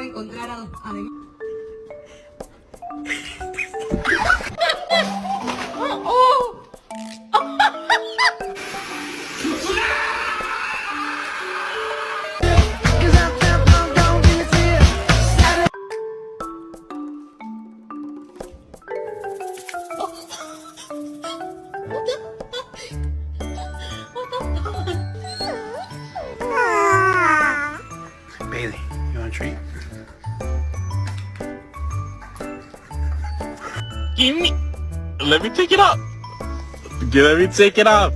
encontrar a Bailey, you want a treat? Give me. Let me take it off. Let me take it off.